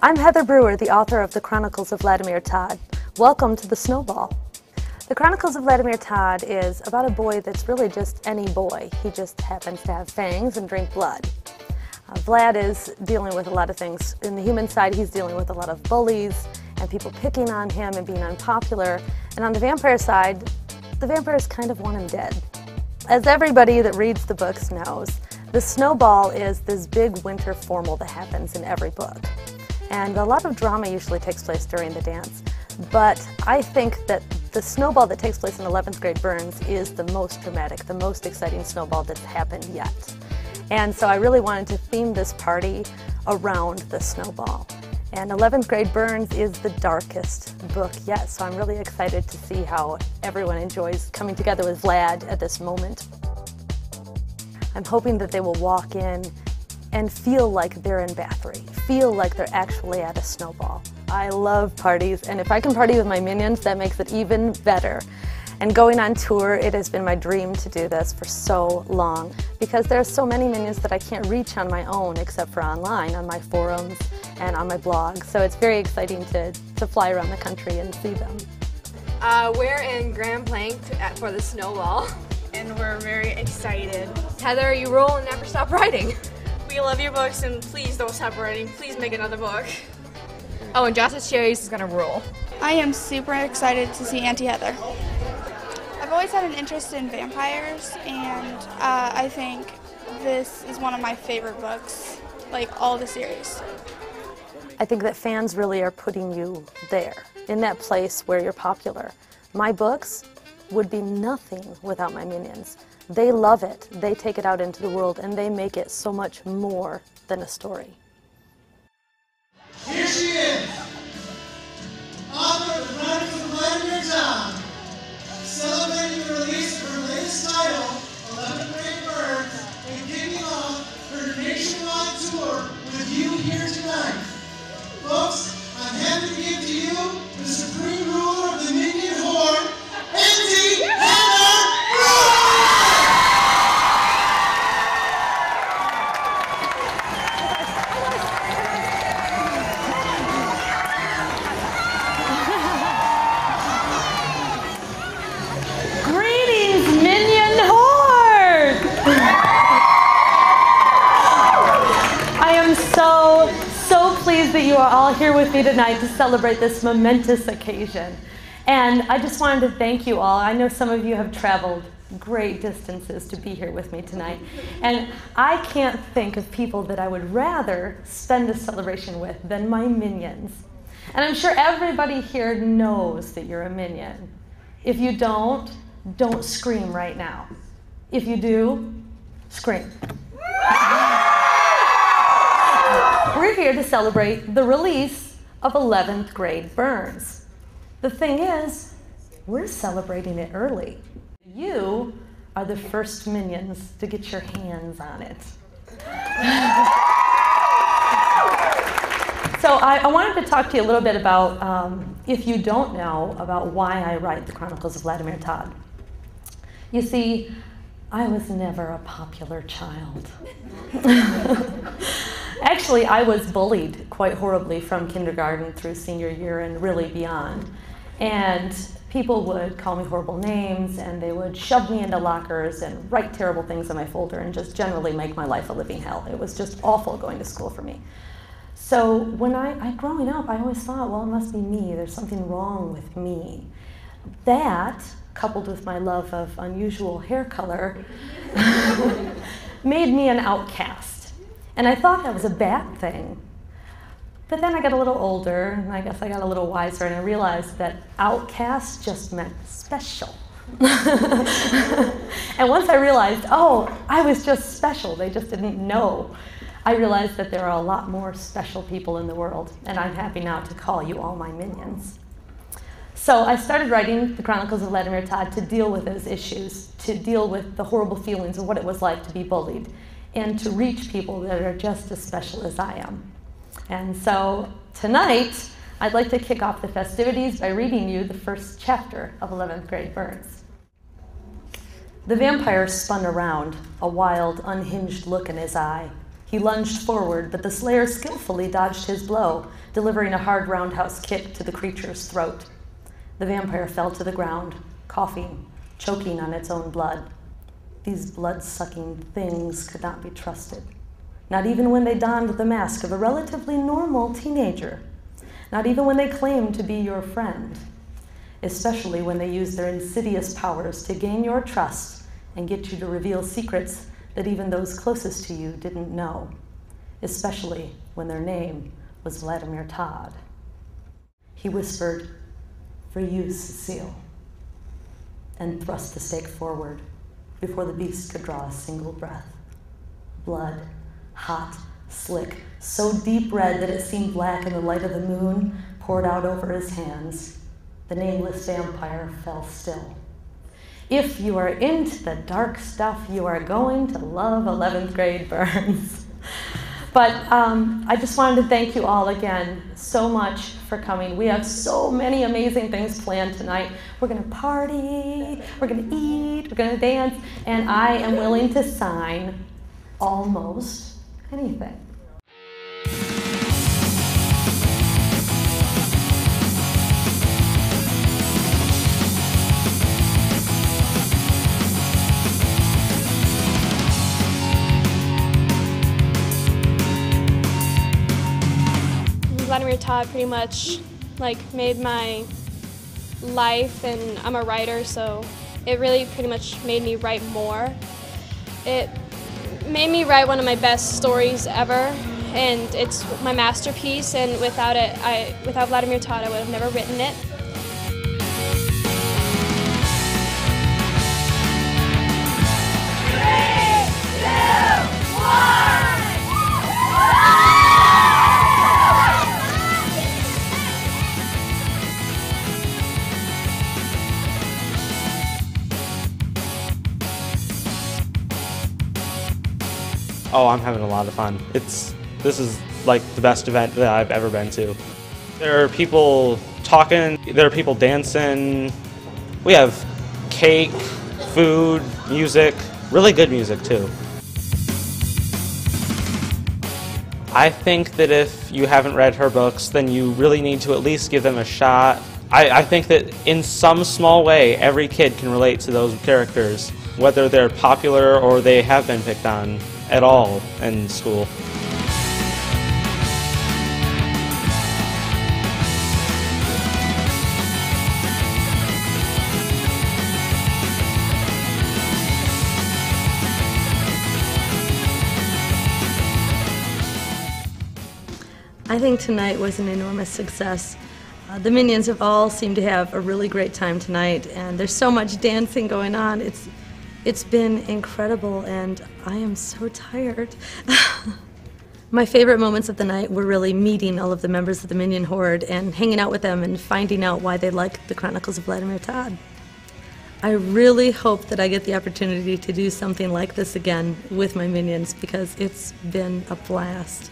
I'm Heather Brewer, the author of The Chronicles of Vladimir Tod. Welcome to The Snowball. The Chronicles of Vladimir Tod is about a boy that's really just any boy. He just happens to have fangs and drink blood. Vlad is dealing with a lot of things. In the human side, he's dealing with a lot of bullies and people picking on him and being unpopular. And on the vampire side, the vampires kind of want him dead. As everybody that reads the books knows, the snowball is this big winter formal that happens in every book. And a lot of drama usually takes place during the dance. But I think that the snowball that takes place in 11th grade Burns is the most dramatic, the most exciting snowball that's happened yet. And so I really wanted to theme this party around the snowball. And 11th grade Burns is the darkest book yet, so I'm really excited to see how everyone enjoys coming together with Vlad at this moment. I'm hoping that they will walk in and feel like they're in Bathory, feel like they're actually at a snowball. I love parties, and if I can party with my minions, that makes it even better. And going on tour, it has been my dream to do this for so long, because there are so many minions that I can't reach on my own except for online, on my forums and on my blog. So it's very exciting to fly around the country and see them. We're in Grand Plank for the snowball. And we're very excited. Heather, you roll and never stop writing. We love your books and please don't stop writing. Please make another book. Oh, and Josh's Cherries is gonna rule. I am super excited to see Auntie Heather. I've always had an interest in vampires, and I think this is one of my favorite books, like all the series. I think that fans really are putting you there, in that place where you're popular. My books would be nothing without my minions. They love it, they take it out into the world, and they make it so much more than a story. Here she is, author of The Chronicles of Vladimir Tod, celebrating the release of her latest title, 11th grade Burns, and kicking off her nationwide tour with you here tonight. Folks, I'm happy to give to you the supreme ruler of the minion horde, Auntie Heather Brewer! Greetings, minion horde! I am so pleased that you are all here with me tonight to celebrate this momentous occasion. And I just wanted to thank you all. I know some of you have traveled great distances to be here with me tonight. And I can't think of people that I would rather spend a celebration with than my minions. And I'm sure everybody here knows that you're a minion. If you don't scream right now. If you do, scream. We're here to celebrate the release of 11th grade Burns. The thing is, we're celebrating it early. You are the first minions to get your hands on it. So I wanted to talk to you a little bit about, if you don't know, about why I write The Chronicles of Vladimir Tod. You see, I was never a popular child. Actually, I was bullied quite horribly from kindergarten through senior year and really beyond. And people would call me horrible names, and they would shove me into lockers and write terrible things on my folder and just generally make my life a living hell. It was just awful going to school for me. So when growing up, I always thought, well, it must be me. There's something wrong with me. That, coupled with my love of unusual hair color, made me an outcast. And I thought that was a bad thing. But then I got a little older, and I guess I got a little wiser, and I realized that outcast just meant special. And once I realized, oh, I was just special, they just didn't know, I realized that there are a lot more special people in the world, and I'm happy now to call you all my minions. So I started writing The Chronicles of Vladimir Tod to deal with those issues, to deal with the horrible feelings of what it was like to be bullied, and to reach people that are just as special as I am. And so tonight, I'd like to kick off the festivities by reading you the first chapter of 11th grade Burns. The vampire spun around, a wild, unhinged look in his eye. He lunged forward, but the slayer skillfully dodged his blow, delivering a hard roundhouse kick to the creature's throat. The vampire fell to the ground, coughing, choking on its own blood. These blood-sucking things could not be trusted, not even when they donned the mask of a relatively normal teenager, not even when they claimed to be your friend, especially when they used their insidious powers to gain your trust and get you to reveal secrets that even those closest to you didn't know, especially when their name was Vladimir Tod. He whispered, "For you, Cecile," and thrust the stake forward before the beast could draw a single breath. Blood, hot, slick, so deep red that it seemed black in the light of the moon, poured out over his hands. The nameless vampire fell still. If you are into the dark stuff, you are going to love 11th grade Burns. But I just wanted to thank you all again so much for coming. We have so many amazing things planned tonight. We're gonna party, we're gonna eat, we're gonna dance, and I am willing to sign almost anything. Vladimir Tod pretty much made my life, and I'm a writer, so it really pretty much made me write more. It made me write one of my best stories ever, and it's my masterpiece, and without Vladimir Tod, I would have never written it. Oh, I'm having a lot of fun. This is like the best event that I've ever been to. There are people talking, there are people dancing. We have cake, food, music, really good music too. I think that if you haven't read her books, then you really need to at least give them a shot. I think that in some small way, every kid can relate to those characters, whether they're popular or they have been picked on at all in school. I think tonight was an enormous success. The Minions have all seemed to have a really great time tonight, and there's so much dancing going on. It's been incredible, and I am so tired. My favorite moments of the night were really meeting all of the members of the Minion Horde and hanging out with them and finding out why they like the Chronicles of Vladimir Tod. I really hope that I get the opportunity to do something like this again with my Minions, because it's been a blast.